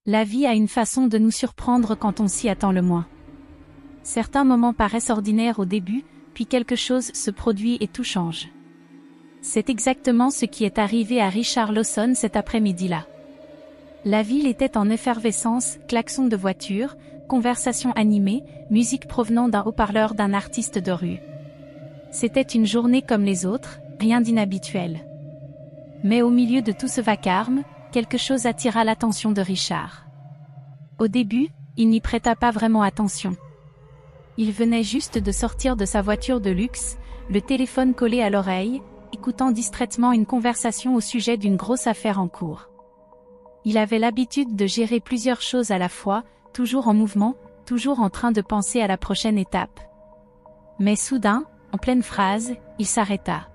La vie a une façon de nous surprendre quand on s'y attend le moins. Certains moments paraissent ordinaires au début, puis quelque chose se produit et tout change. C'est exactement ce qui est arrivé à Richard Lawson cet après-midi-là. La ville était en effervescence, klaxons de voitures, conversations animées, musique provenant d'un haut-parleur d'un artiste de rue. C'était une journée comme les autres, rien d'inhabituel. Mais au milieu de tout ce vacarme, quelque chose attira l'attention de Richard. Au début, il n'y prêta pas vraiment attention. Il venait juste de sortir de sa voiture de luxe, le téléphone collé à l'oreille, écoutant distraitement une conversation au sujet d'une grosse affaire en cours. Il avait l'habitude de gérer plusieurs choses à la fois, toujours en mouvement, toujours en train de penser à la prochaine étape. Mais soudain, en pleine phrase, il s'arrêta.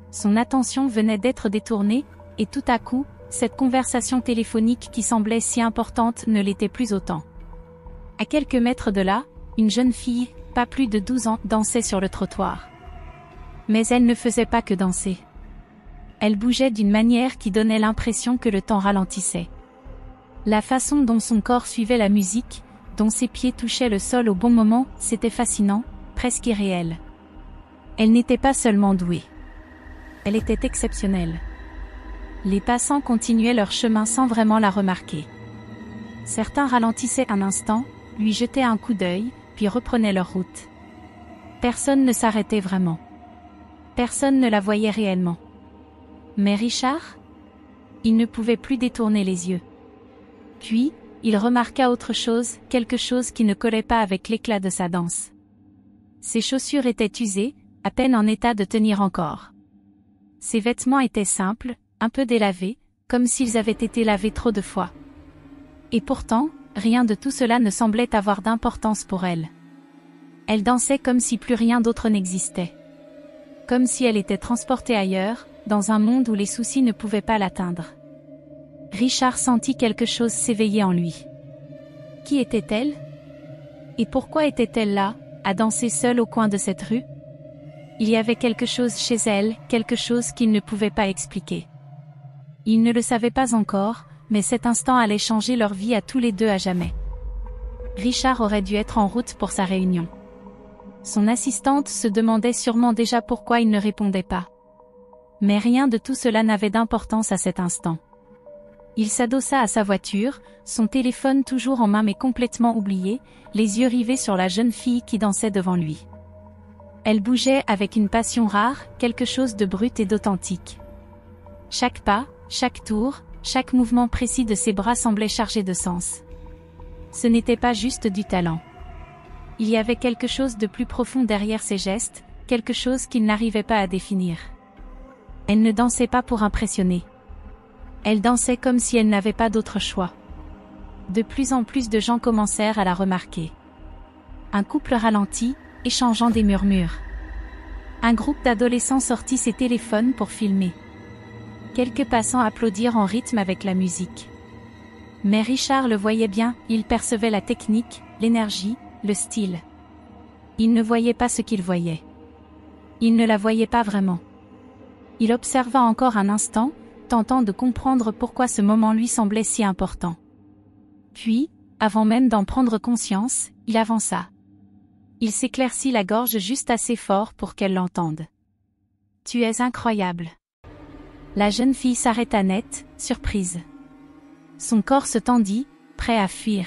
Son attention venait d'être détournée, et tout à coup, cette conversation téléphonique qui semblait si importante ne l'était plus autant. À quelques mètres de là, une jeune fille, pas plus de 12 ans, dansait sur le trottoir. Mais elle ne faisait pas que danser. Elle bougeait d'une manière qui donnait l'impression que le temps ralentissait. La façon dont son corps suivait la musique, dont ses pieds touchaient le sol au bon moment, c'était fascinant, presque irréel. Elle n'était pas seulement douée. Elle était exceptionnelle. Les passants continuaient leur chemin sans vraiment la remarquer. Certains ralentissaient un instant, lui jetaient un coup d'œil, puis reprenaient leur route. Personne ne s'arrêtait vraiment. Personne ne la voyait réellement. Mais Richard? Il ne pouvait plus détourner les yeux. Puis, il remarqua autre chose, quelque chose qui ne collait pas avec l'éclat de sa danse. Ses chaussures étaient usées, à peine en état de tenir encore. Ses vêtements étaient simples, un peu délavés, comme s'ils avaient été lavés trop de fois. Et pourtant, rien de tout cela ne semblait avoir d'importance pour elle. Elle dansait comme si plus rien d'autre n'existait. Comme si elle était transportée ailleurs, dans un monde où les soucis ne pouvaient pas l'atteindre. Richard sentit quelque chose s'éveiller en lui. Qui était-elle? Et pourquoi était-elle là, à danser seule au coin de cette rue? Il y avait quelque chose chez elle, quelque chose qu'il ne pouvait pas expliquer. Il ne le savait pas encore, mais cet instant allait changer leur vie à tous les deux à jamais. Richard aurait dû être en route pour sa réunion. Son assistante se demandait sûrement déjà pourquoi il ne répondait pas. Mais rien de tout cela n'avait d'importance à cet instant. Il s'adossa à sa voiture, son téléphone toujours en main mais complètement oublié, les yeux rivés sur la jeune fille qui dansait devant lui. Elle bougeait avec une passion rare, quelque chose de brut et d'authentique. Chaque pas, chaque tour, chaque mouvement précis de ses bras semblait chargé de sens. Ce n'était pas juste du talent. Il y avait quelque chose de plus profond derrière ses gestes, quelque chose qu'il n'arrivait pas à définir. Elle ne dansait pas pour impressionner. Elle dansait comme si elle n'avait pas d'autre choix. De plus en plus de gens commencèrent à la remarquer. Un couple ralentit, échangeant des murmures. Un groupe d'adolescents sortit ses téléphones pour filmer. Quelques passants applaudirent en rythme avec la musique. Mais Richard le voyait bien, il percevait la technique, l'énergie, le style. Il ne voyait pas ce qu'il voyait. Il ne la voyait pas vraiment. Il observa encore un instant, tentant de comprendre pourquoi ce moment lui semblait si important. Puis, avant même d'en prendre conscience, il avança. Il s'éclaircit la gorge juste assez fort pour qu'elle l'entende. « Tu es incroyable. » La jeune fille s'arrêta net, surprise. Son corps se tendit, prêt à fuir.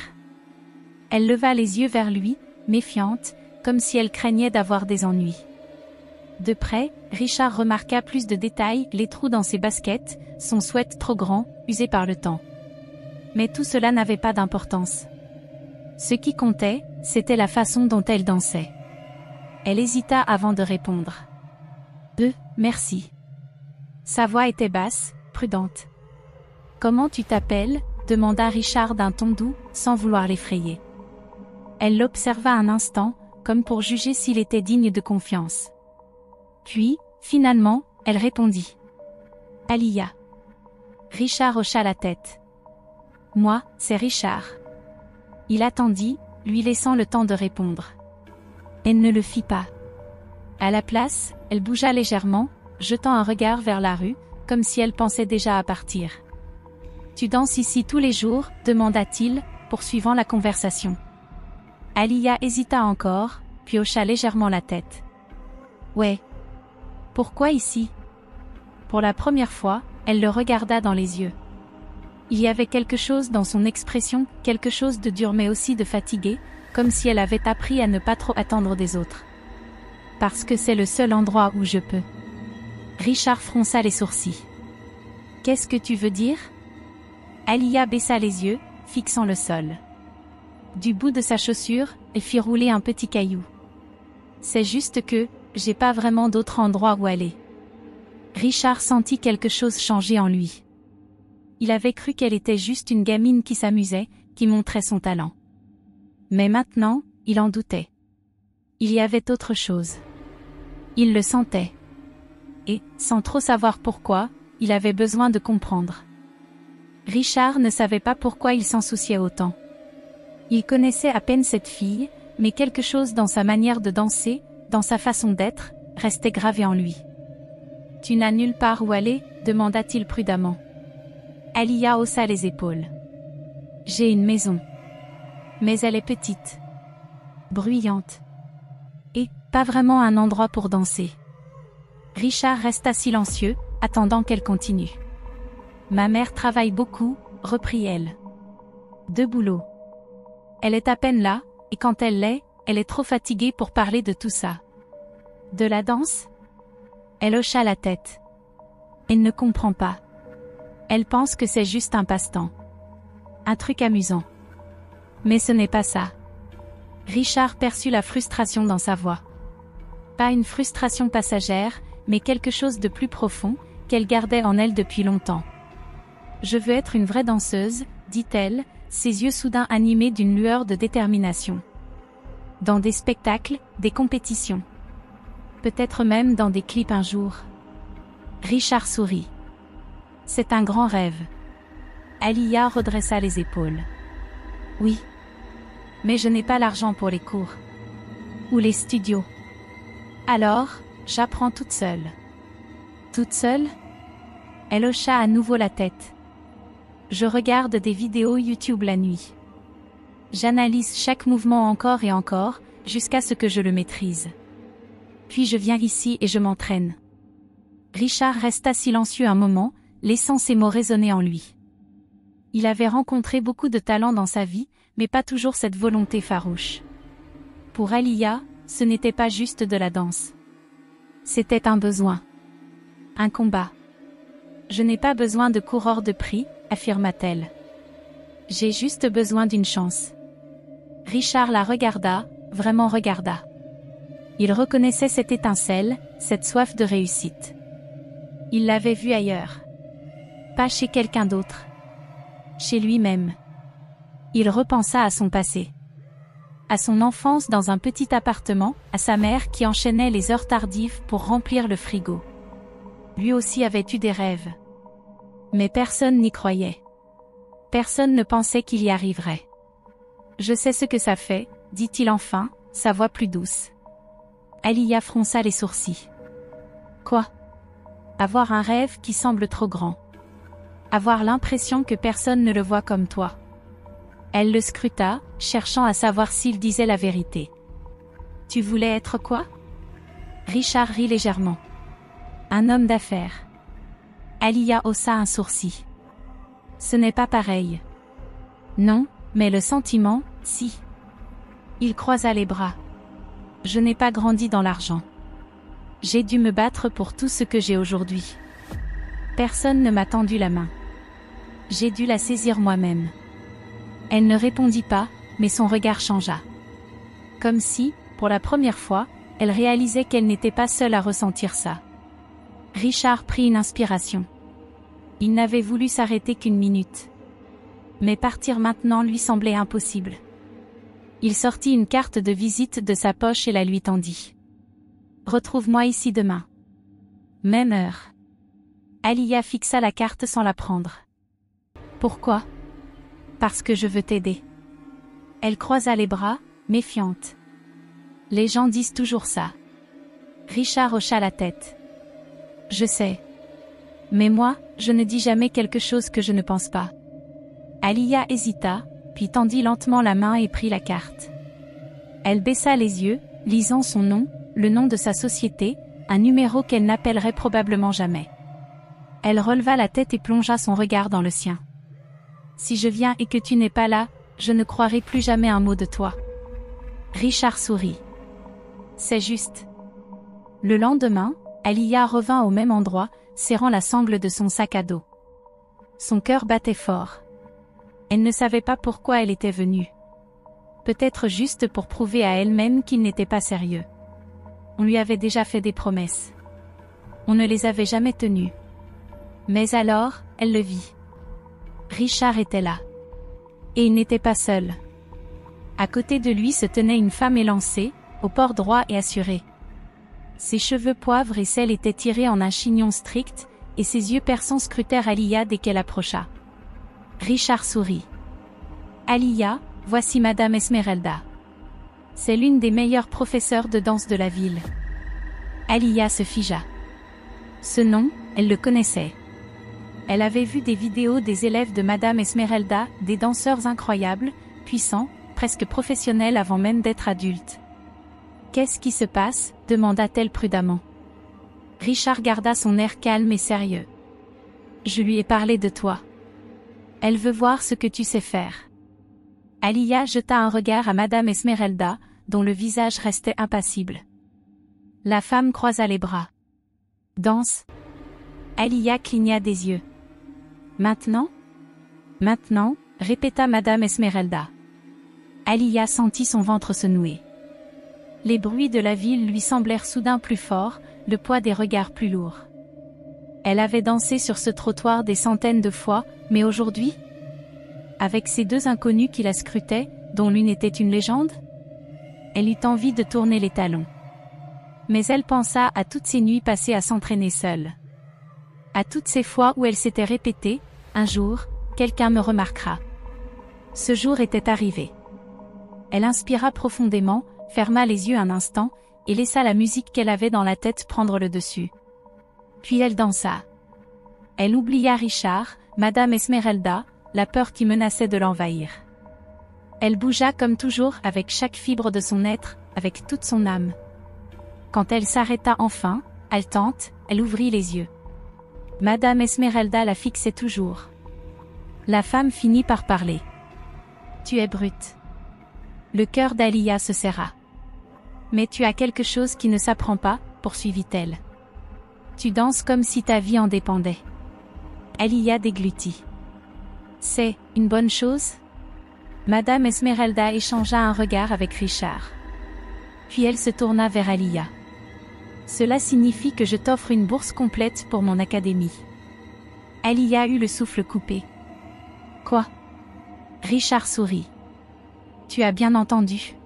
Elle leva les yeux vers lui, méfiante, comme si elle craignait d'avoir des ennuis. De près, Richard remarqua plus de détails, les trous dans ses baskets, son sweat trop grand, usé par le temps. Mais tout cela n'avait pas d'importance. Ce qui comptait, c'était la façon dont elle dansait. Elle hésita avant de répondre. « Merci. » Sa voix était basse, prudente. « Comment tu t'appelles » demanda Richard d'un ton doux, sans vouloir l'effrayer. Elle l'observa un instant, comme pour juger s'il était digne de confiance. Puis, finalement, elle répondit. « Alia. » Richard hocha la tête. « Moi, c'est Richard. » Il attendit, lui laissant le temps de répondre. Elle ne le fit pas. À la place, elle bougea légèrement, jetant un regard vers la rue, comme si elle pensait déjà à partir. Tu danses ici tous les jours, demanda-t-il, poursuivant la conversation. Alia hésita encore, puis hocha légèrement la tête. Ouais. Pourquoi ici? Pour la première fois, elle le regarda dans les yeux. Il y avait quelque chose dans son expression, quelque chose de dur mais aussi de fatigué, comme si elle avait appris à ne pas trop attendre des autres. Parce que c'est le seul endroit où je peux. Richard fronça les sourcils. Qu'est-ce que tu veux dire? Alia baissa les yeux, fixant le sol. Du bout de sa chaussure, elle fit rouler un petit caillou. C'est juste que, j'ai pas vraiment d'autre endroit où aller. Richard sentit quelque chose changer en lui. Il avait cru qu'elle était juste une gamine qui s'amusait, qui montrait son talent. Mais maintenant, il en doutait. Il y avait autre chose. Il le sentait. Et, sans trop savoir pourquoi, il avait besoin de comprendre. Richard ne savait pas pourquoi il s'en souciait autant. Il connaissait à peine cette fille, mais quelque chose dans sa manière de danser, dans sa façon d'être, restait gravé en lui. « Tu n'as nulle part où aller ?» demanda-t-il prudemment. Alia haussa les épaules. « J'ai une maison. Mais elle est petite. Bruyante. Et pas vraiment un endroit pour danser. » Richard resta silencieux, attendant qu'elle continue. « Ma mère travaille beaucoup, reprit-elle. Deux boulots. Elle est à peine là, et quand elle l'est, elle est trop fatiguée pour parler de tout ça. De la danse ? » Elle hocha la tête. Elle ne comprend pas. Elle pense que c'est juste un passe-temps. Un truc amusant. Mais ce n'est pas ça. Richard perçut la frustration dans sa voix. Pas une frustration passagère, mais quelque chose de plus profond, qu'elle gardait en elle depuis longtemps. « Je veux être une vraie danseuse, » dit-elle, ses yeux soudain animés d'une lueur de détermination. Dans des spectacles, des compétitions. Peut-être même dans des clips un jour. Richard sourit. C'est un grand rêve. Alia redressa les épaules. Oui. Mais je n'ai pas l'argent pour les cours. Ou les studios. Alors, j'apprends toute seule. Toute seule? Elle hocha à nouveau la tête. Je regarde des vidéos YouTube la nuit. J'analyse chaque mouvement encore et encore, jusqu'à ce que je le maîtrise. Puis je viens ici et je m'entraîne. Richard resta silencieux un moment, laissant ces mots résonner en lui. Il avait rencontré beaucoup de talent dans sa vie, mais pas toujours cette volonté farouche. Pour Alia, ce n'était pas juste de la danse. C'était un besoin. Un combat. Je n'ai pas besoin de coureur de prix, affirma-t-elle. J'ai juste besoin d'une chance. Richard la regarda, vraiment regarda. Il reconnaissait cette étincelle, cette soif de réussite. Il l'avait vue ailleurs. Pas chez quelqu'un d'autre. Chez lui-même. Il repensa à son passé. À son enfance dans un petit appartement, à sa mère qui enchaînait les heures tardives pour remplir le frigo. Lui aussi avait eu des rêves. Mais personne n'y croyait. Personne ne pensait qu'il y arriverait. « Je sais ce que ça fait, » dit-il enfin, sa voix plus douce. Alia fronça les sourcils. « Quoi ? Avoir un rêve qui semble trop grand. Avoir l'impression que personne ne le voit comme toi. » Elle le scruta, cherchant à savoir s'il disait la vérité. « Tu voulais être quoi ?» Richard rit légèrement. « Un homme d'affaires. » Alia haussa un sourcil. « Ce n'est pas pareil. »« Non, mais le sentiment, si. » Il croisa les bras. « Je n'ai pas grandi dans l'argent. J'ai dû me battre pour tout ce que j'ai aujourd'hui. Personne ne m'a tendu la main. J'ai dû la saisir moi-même. » Elle ne répondit pas, mais son regard changea. Comme si, pour la première fois, elle réalisait qu'elle n'était pas seule à ressentir ça. Richard prit une inspiration. Il n'avait voulu s'arrêter qu'une minute. Mais partir maintenant lui semblait impossible. Il sortit une carte de visite de sa poche et la lui tendit. « Retrouve-moi ici demain. Même heure. » Alia fixa la carte sans la prendre. « Pourquoi ? » « Parce que je veux t'aider. » Elle croisa les bras, méfiante. « Les gens disent toujours ça. » Richard hocha la tête. « Je sais. Mais moi, je ne dis jamais quelque chose que je ne pense pas. Aliyah hésita, puis tendit lentement la main et prit la carte. Elle baissa les yeux, lisant son nom, le nom de sa société, un numéro qu'elle n'appellerait probablement jamais. Elle releva la tête et plongea son regard dans le sien. « Si je viens et que tu n'es pas là, je ne croirai plus jamais un mot de toi. » Richard sourit. « C'est juste. » Le lendemain, Aliyah revint au même endroit, serrant la sangle de son sac à dos. Son cœur battait fort. Elle ne savait pas pourquoi elle était venue. Peut-être juste pour prouver à elle-même qu'il n'était pas sérieux. On lui avait déjà fait des promesses. On ne les avait jamais tenues. Mais alors, elle le vit. Richard était là. Et il n'était pas seul. À côté de lui se tenait une femme élancée, au port droit et assuré. Ses cheveux poivre et sel étaient tirés en un chignon strict, et ses yeux perçants scrutèrent Aliyah dès qu'elle approcha. Richard sourit. « Aliyah, voici Madame Esmeralda. C'est l'une des meilleures professeurs de danse de la ville. » Aliyah se figea. Ce nom, elle le connaissait. Elle avait vu des vidéos des élèves de Madame Esmeralda, des danseurs incroyables, puissants, presque professionnels avant même d'être adultes. « Qu'est-ce qui se passe ?» demanda-t-elle prudemment. Richard garda son air calme et sérieux. « Je lui ai parlé de toi. Elle veut voir ce que tu sais faire. » Aliyah jeta un regard à Madame Esmeralda, dont le visage restait impassible. La femme croisa les bras. « Danse ?» Aliyah cligna des yeux. « Maintenant ?»« Maintenant » répéta Madame Esmeralda. Aliyah sentit son ventre se nouer. Les bruits de la ville lui semblèrent soudain plus forts, le poids des regards plus lourd. Elle avait dansé sur ce trottoir des centaines de fois, mais aujourd'hui, avec ces deux inconnus qui la scrutaient, dont l'une était une légende, elle eut envie de tourner les talons. Mais elle pensa à toutes ces nuits passées à s'entraîner seule. À toutes ces fois où elle s'était répétée, un jour, quelqu'un me remarquera. Ce jour était arrivé. Elle inspira profondément, ferma les yeux un instant, et laissa la musique qu'elle avait dans la tête prendre le dessus. Puis elle dansa. Elle oublia Richard, Madame Esmeralda, la peur qui menaçait de l'envahir. Elle bougea comme toujours avec chaque fibre de son être, avec toute son âme. Quand elle s'arrêta enfin, haletante, elle ouvrit les yeux. Madame Esmeralda la fixait toujours. La femme finit par parler. « Tu es brute. » Le cœur d'Aliyah se serra. « Mais tu as quelque chose qui ne s'apprend pas, poursuivit-elle. Tu danses comme si ta vie en dépendait. » Aliyah déglutit. « C'est une bonne chose ?» Madame Esmeralda échangea un regard avec Richard. Puis elle se tourna vers Aliyah. « Cela signifie que je t'offre une bourse complète pour mon académie. » Aliyah eut le souffle coupé. « Quoi ?» Richard sourit. « Tu as bien entendu. »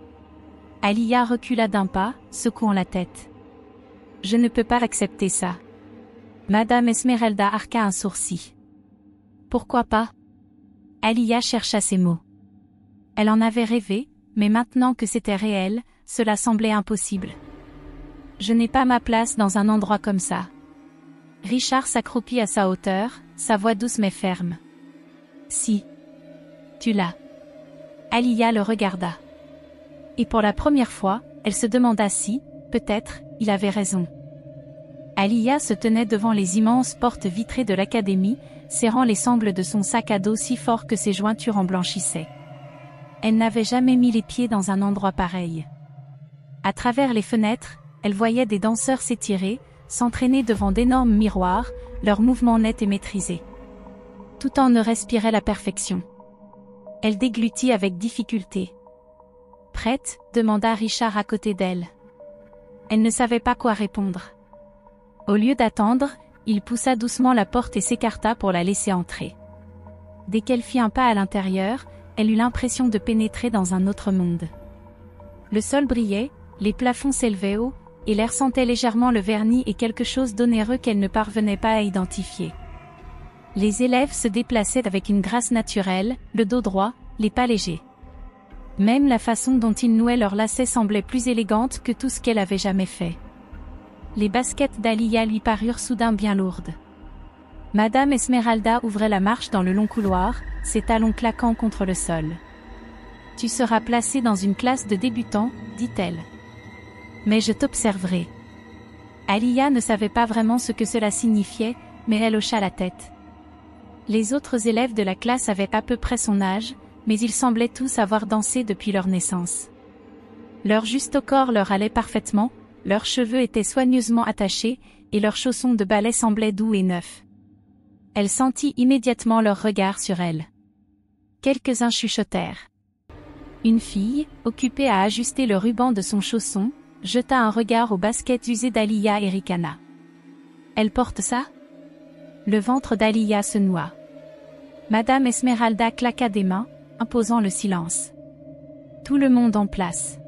Aliyah recula d'un pas, secouant la tête. « Je ne peux pas accepter ça. » Madame Esmeralda arqua un sourcil. « Pourquoi pas ?» Aliyah chercha ses mots. Elle en avait rêvé, mais maintenant que c'était réel, cela semblait impossible. « Je n'ai pas ma place dans un endroit comme ça. » Richard s'accroupit à sa hauteur, sa voix douce mais ferme. « Si. Tu l'as. » Aliyah le regarda. Et pour la première fois, elle se demanda si, peut-être, il avait raison. Aliyah se tenait devant les immenses portes vitrées de l'académie, serrant les sangles de son sac à dos si fort que ses jointures en blanchissaient. Elle n'avait jamais mis les pieds dans un endroit pareil. À travers les fenêtres, elle voyait des danseurs s'étirer, s'entraîner devant d'énormes miroirs, leurs mouvements nets et maîtrisés. Tout en ne respirait la perfection. Elle déglutit avec difficulté. « Prête ?» demanda Richard à côté d'elle. Elle ne savait pas quoi répondre. Au lieu d'attendre, il poussa doucement la porte et s'écarta pour la laisser entrer. Dès qu'elle fit un pas à l'intérieur, elle eut l'impression de pénétrer dans un autre monde. Le sol brillait, les plafonds s'élevaient haut, et l'air sentait légèrement le vernis et quelque chose d'onéreux qu'elle ne parvenait pas à identifier. Les élèves se déplaçaient avec une grâce naturelle, le dos droit, les pas légers. Même la façon dont ils nouaient leurs lacets semblait plus élégante que tout ce qu'elle avait jamais fait. Les baskets d'Aliyah lui parurent soudain bien lourdes. Madame Esmeralda ouvrait la marche dans le long couloir, ses talons claquant contre le sol. « Tu seras placé dans une classe de débutants, dit-elle. Mais je t'observerai. » Alia ne savait pas vraiment ce que cela signifiait, mais elle hocha la tête. Les autres élèves de la classe avaient à peu près son âge, mais ils semblaient tous avoir dansé depuis leur naissance. Leur juste corps leur allait parfaitement, leurs cheveux étaient soigneusement attachés, et leurs chaussons de ballet semblaient doux et neufs. Elle sentit immédiatement leur regard sur elle. Quelques-uns chuchotèrent. Une fille, occupée à ajuster le ruban de son chausson, jeta un regard aux baskets usées d'Alia et Ricana. « Elle porte ça ?» Le ventre d'Alia se noua. Madame Esmeralda claqua des mains, imposant le silence. Tout le monde en place.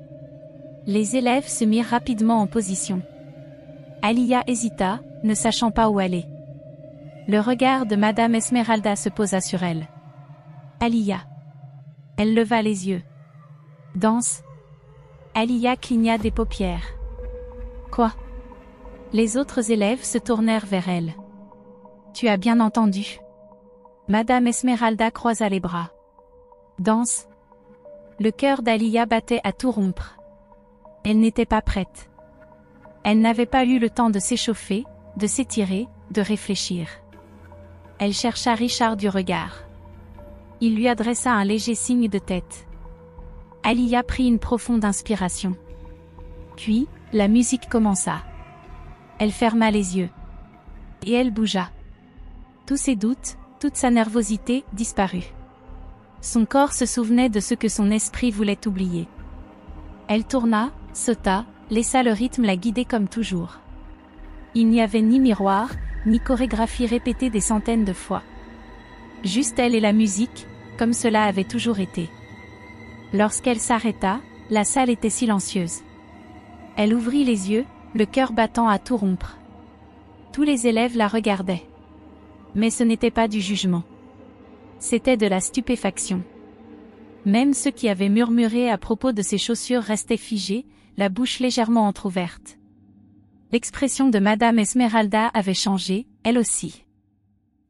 Les élèves se mirent rapidement en position. Alia hésita, ne sachant pas où aller. Le regard de Madame Esmeralda se posa sur elle. Alia. Elle leva les yeux. Danse. Alia cligna des paupières. Quoi? Les autres élèves se tournèrent vers elle. Tu as bien entendu. Madame Esmeralda croisa les bras. Danse. Le cœur d'Alia battait à tout rompre. Elle n'était pas prête. Elle n'avait pas eu le temps de s'échauffer, de s'étirer, de réfléchir. Elle chercha Richard du regard. Il lui adressa un léger signe de tête. Alia prit une profonde inspiration. Puis, la musique commença. Elle ferma les yeux. Et elle bougea. Tous ses doutes, toute sa nervosité disparut. Son corps se souvenait de ce que son esprit voulait oublier. Elle tourna, sauta, laissa le rythme la guider comme toujours. Il n'y avait ni miroir, ni chorégraphie répétée des centaines de fois. Juste elle et la musique, comme cela avait toujours été. Lorsqu'elle s'arrêta, la salle était silencieuse. Elle ouvrit les yeux, le cœur battant à tout rompre. Tous les élèves la regardaient. Mais ce n'était pas du jugement. C'était de la stupéfaction. Même ceux qui avaient murmuré à propos de ses chaussures restaient figés, la bouche légèrement entr'ouverte. L'expression de Madame Esmeralda avait changé, elle aussi.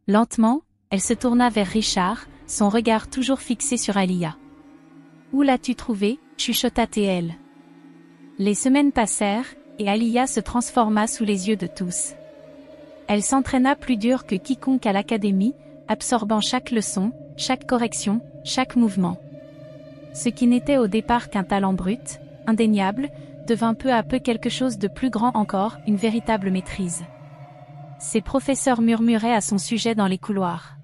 Lentement, elle se tourna vers Richard, son regard toujours fixé sur Alia. « Où l'as-tu trouvé ?» chuchota-t-elle. Les semaines passèrent, et Alia se transforma sous les yeux de tous. Elle s'entraîna plus dur que quiconque à l'académie, absorbant chaque leçon, chaque correction, chaque mouvement. Ce qui n'était au départ qu'un talent brut, indéniable, devint peu à peu quelque chose de plus grand encore, une véritable maîtrise. Ses professeurs murmuraient à son sujet dans les couloirs.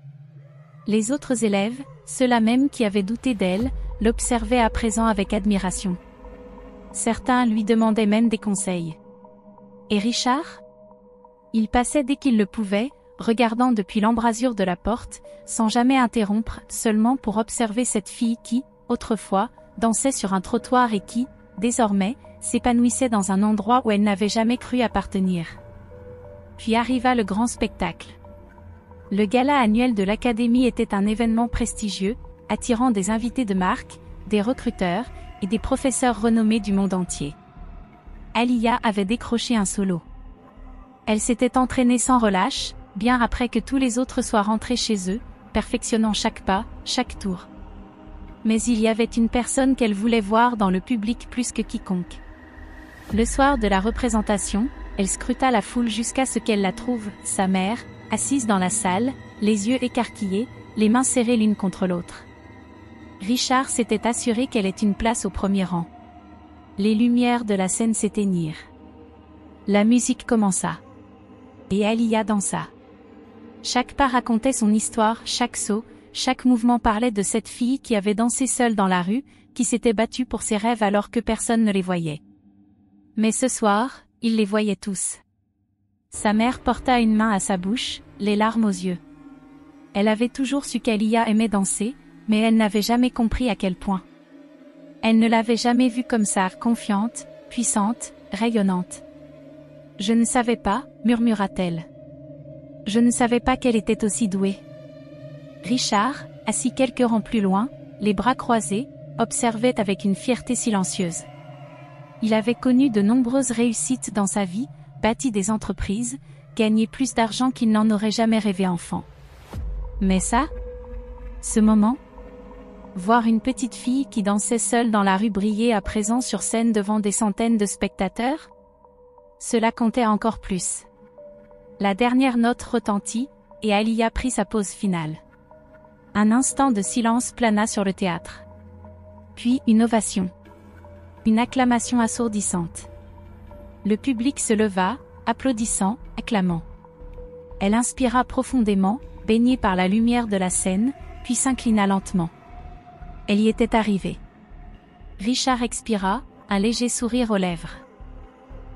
Les autres élèves, ceux-là même qui avaient douté d'elle, l'observaient à présent avec admiration. Certains lui demandaient même des conseils. Et Richard? Il passait dès qu'il le pouvait, regardant depuis l'embrasure de la porte, sans jamais interrompre, seulement pour observer cette fille qui, autrefois, dansait sur un trottoir et qui, désormais, s'épanouissait dans un endroit où elle n'avait jamais cru appartenir. Puis arriva le grand spectacle. Le gala annuel de l'Académie était un événement prestigieux, attirant des invités de marque, des recruteurs, et des professeurs renommés du monde entier. Alia avait décroché un solo. Elle s'était entraînée sans relâche, bien après que tous les autres soient rentrés chez eux, perfectionnant chaque pas, chaque tour. Mais il y avait une personne qu'elle voulait voir dans le public plus que quiconque. Le soir de la représentation, elle scruta la foule jusqu'à ce qu'elle la trouve, sa mère, assise dans la salle, les yeux écarquillés, les mains serrées l'une contre l'autre. Richard s'était assuré qu'elle ait une place au premier rang. Les lumières de la scène s'éteignirent. La musique commença. Et Alia dansa. Chaque pas racontait son histoire, chaque saut, chaque mouvement parlait de cette fille qui avait dansé seule dans la rue, qui s'était battue pour ses rêves alors que personne ne les voyait. Mais ce soir, ils les voyaient tous. Sa mère porta une main à sa bouche, les larmes aux yeux. Elle avait toujours su qu'Alia aimait danser, mais elle n'avait jamais compris à quel point. Elle ne l'avait jamais vue comme ça, confiante, puissante, rayonnante. « Je ne savais pas », murmura-t-elle. « Je ne savais pas qu'elle était aussi douée. » Richard, assis quelques rangs plus loin, les bras croisés, observait avec une fierté silencieuse. Il avait connu de nombreuses réussites dans sa vie, bâti des entreprises, gagner plus d'argent qu'il n'en aurait jamais rêvé enfant. Mais ça? Ce moment? Voir une petite fille qui dansait seule dans la rue briller à présent sur scène devant des centaines de spectateurs? Cela comptait encore plus. La dernière note retentit, et Alia prit sa pause finale. Un instant de silence plana sur le théâtre. Puis une ovation. Une acclamation assourdissante. Le public se leva, applaudissant, acclamant. Elle inspira profondément, baignée par la lumière de la scène, puis s'inclina lentement. Elle y était arrivée. Richard expira, un léger sourire aux lèvres.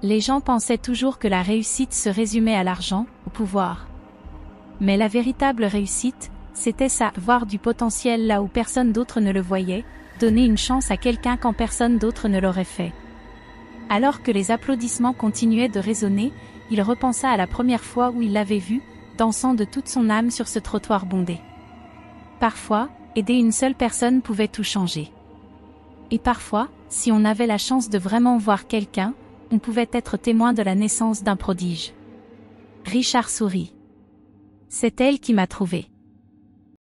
Les gens pensaient toujours que la réussite se résumait à l'argent, au pouvoir. Mais la véritable réussite, c'était ça, voir du potentiel là où personne d'autre ne le voyait, donner une chance à quelqu'un quand personne d'autre ne l'aurait fait. Alors que les applaudissements continuaient de résonner, il repensa à la première fois où il l'avait vue, dansant de toute son âme sur ce trottoir bondé. Parfois, aider une seule personne pouvait tout changer. Et parfois, si on avait la chance de vraiment voir quelqu'un, on pouvait être témoin de la naissance d'un prodige. Richard sourit. C'est elle qui m'a trouvé.